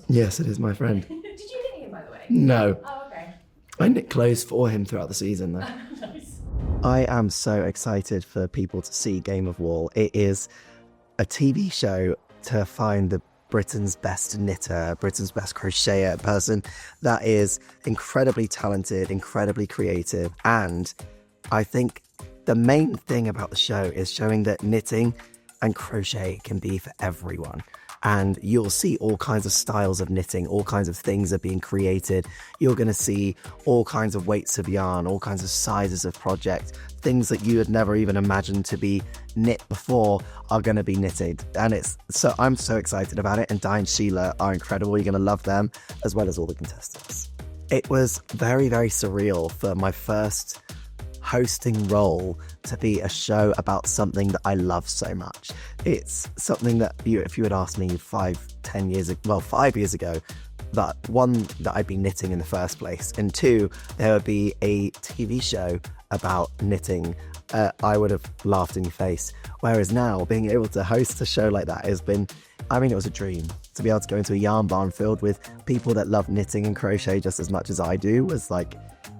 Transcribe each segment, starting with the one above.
Yes, it is my friend. Did you knit him, by the way? No. Oh, okay. I knit clothes for him throughout the season, though. Nice. I am so excited for people to see Game of Wool. It is a TV show to find the Britain's best knitter, Britain's best crocheter person that is incredibly talented, incredibly creative. And I think the main thing about the show is showing that knitting and crochet can be for everyone. And you'll see all kinds of styles of knitting, all kinds of things are being created. You're going to see all kinds of weights of yarn, all kinds of sizes of project, things that you had never even imagined to be knit before are going to be knitted. And I'm so excited about it. And Di and Sheila are incredible. You're going to love them, as well as all the contestants. It was very, very surreal for my first hosting role to be a show about something that I love so much. It's something that if you had asked me 5 years ago, that one, that I'd be knitting in the first place, and two, there would be a TV show about knitting, I would have laughed in your face. Whereas now, being able to host a show like that it was a dream. To be able to go into a yarn barn filled with people that love knitting and crochet just as much as I do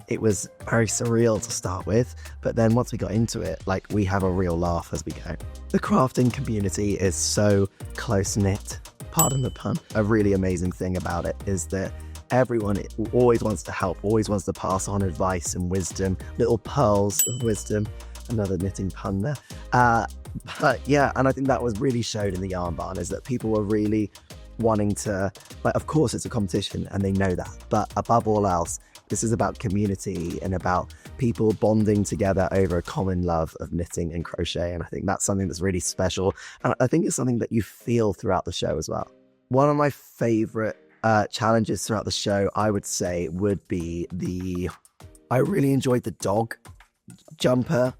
it was very surreal to start with, but then once we got into it, we have a real laugh as we go. The crafting community is so close-knit, pardon the pun. A really amazing thing about it is that everyone always wants to help, always wants to pass on advice and wisdom, little pearls of wisdom. Another knitting pun there. But yeah, and I think that was really showed in the yarn barn, is that people were really wanting to, of course it's a competition and they know that, but above all else, this is about community and about people bonding together over a common love of knitting and crochet. And I think that's something that's really special. And I think it's something that you feel throughout the show as well. One of my favorite challenges throughout the show, I would say, would be I really enjoyed the dog jumper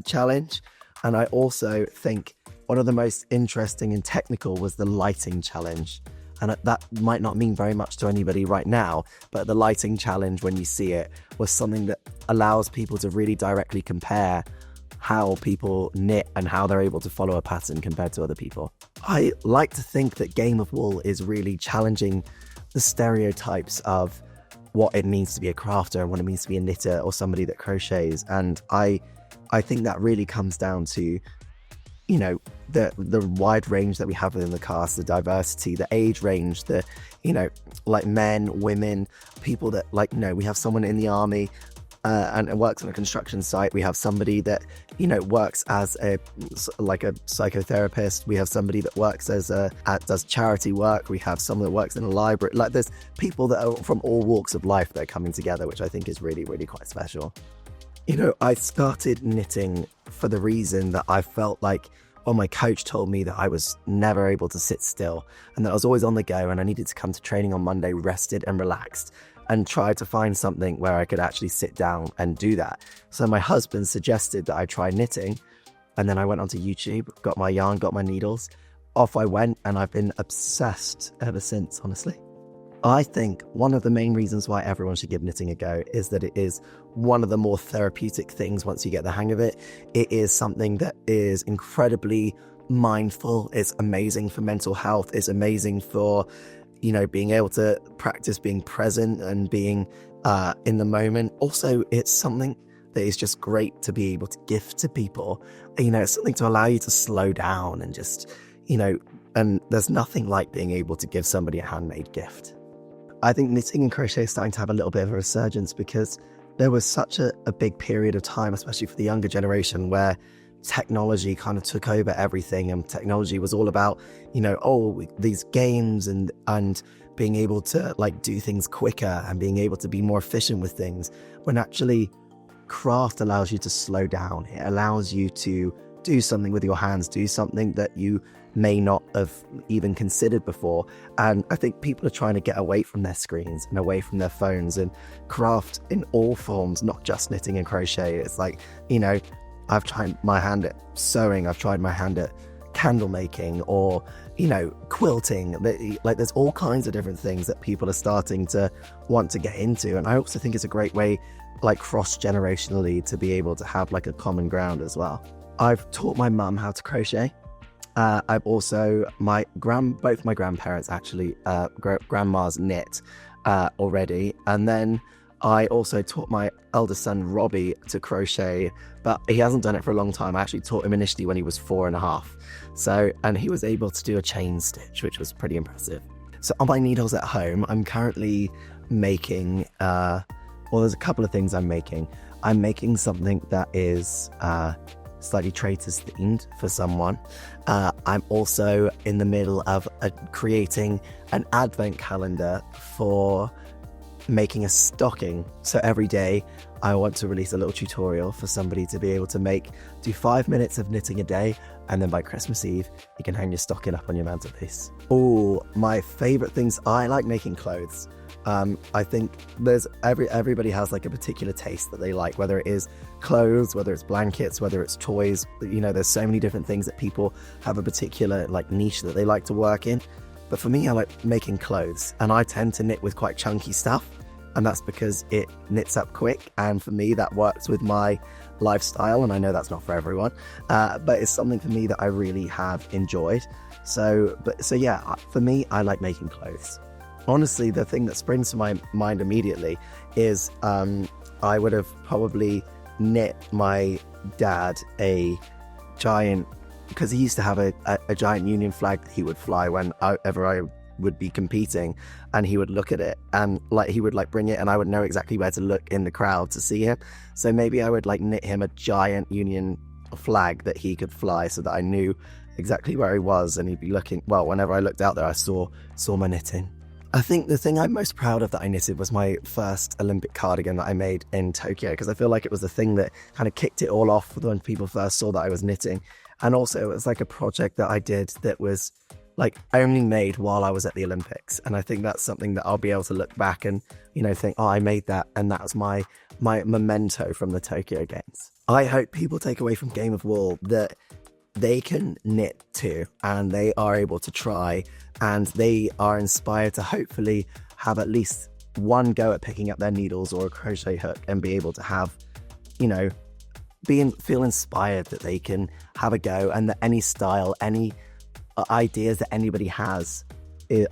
challenge. And I also think one of the most interesting and technical was the lighting challenge. And that might not mean very much to anybody right now, but the lighting challenge, when you see it, was something that allows people to really directly compare how people knit and how they're able to follow a pattern compared to other people. I like to think that Game of Wool is really challenging the stereotypes of what it means to be a crafter and what it means to be a knitter or somebody that crochets. And I think that really comes down to the wide range that we have within the cast, the diversity, the age range, men, women, people that we have someone in the army and works on a construction site. We have somebody that works as a psychotherapist. We have somebody that works does charity work. We have someone that works in a library. There's people that are from all walks of life that are coming together, which I think is really, really quite special. I started knitting for the reason that I felt my coach told me that I was never able to sit still and that I was always on the go, and I needed to come to training on Monday rested and relaxed and try to find something where I could actually sit down and do that. So my husband suggested that I try knitting, and then I went onto YouTube, got my yarn, got my needles, off I went, and I've been obsessed ever since, honestly. I think one of the main reasons why everyone should give knitting a go is that it is one of the more therapeutic things once you get the hang of it. It is something that is incredibly mindful. It's amazing for mental health. It's amazing for, being able to practice being present and being in the moment. Also, it's something that is just great to be able to gift to people. It's something to allow you to slow down and just, and there's nothing like being able to give somebody a handmade gift. I think knitting and crochet is starting to have a little bit of a resurgence because there was such a big period of time, especially for the younger generation, where technology kind of took over everything, and technology was all about, these games and being able to do things quicker and being able to be more efficient with things, when actually craft allows you to slow down. It allows you to do something with your hands, do something that you may not have even considered before. And I think people are trying to get away from their screens and away from their phones and craft in all forms, not just knitting and crochet. It's I've tried my hand at sewing, I've tried my hand at candle making, or quilting. There's all kinds of different things that people are starting to want to get into. And I also think it's a great way, cross-generationally, to be able to have a common ground as well. I've taught my mum how to crochet, I've also, both my grandparents actually, grandmas knit already. And then I also taught my eldest son, Robbie, to crochet, but he hasn't done it for a long time. I actually taught him initially when he was 4.5. So, and he was able to do a chain stitch, which was pretty impressive. So on my needles at home, I'm currently making, there's a couple of things I'm making. I'm making something that is slightly Traitors themed for someone. I'm also in the middle of creating an advent calendar for making a stocking. So every day I want to release a little tutorial for somebody to be able to do 5 minutes of knitting a day, and then by Christmas Eve you can hang your stocking up on your mantelpiece. Oh, my favorite things, I like making clothes. I think everybody has like a particular taste that they like, whether it is clothes, whether it's blankets, whether it's toys. There's so many different things that people have a particular like niche that they like to work in. But for me, I like making clothes, and I tend to knit with quite chunky stuff, and that's because it knits up quick, and for me that works with my lifestyle, and I know that's not for everyone, but it's something for me that I really have enjoyed. So yeah, for me, I like making clothes. Honestly, the thing that springs to my mind immediately is I would have probably knit my dad a giant, because he used to have a giant Union flag that he would fly whenever I would be competing, and he would look at it and he would bring it, and I would know exactly where to look in the crowd to see him. So maybe I would knit him a giant Union flag that he could fly, so that I knew exactly where he was, and he'd be looking, well, whenever I looked out there I saw my knitting. I think the thing I'm most proud of that I knitted was my first Olympic cardigan that I made in Tokyo, because I feel like it was the thing that kind of kicked it all off when people first saw that I was knitting. And also it was like a project that I did that was only made while I was at the Olympics. And I think that's something that I'll be able to look back and, think, oh, I made that, and that was my memento from the Tokyo Games. I hope people take away from Game of Wool that they can knit too, and they are able to try, and they are inspired to hopefully have at least one go at picking up their needles or a crochet hook, and be able to have, feel inspired that they can have a go, and that any style, any ideas that anybody has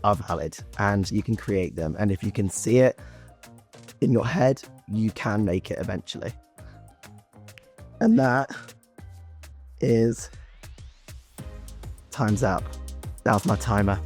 are valid, and you can create them. And if you can see it in your head, you can make it eventually. And that is time's up. That was my timer.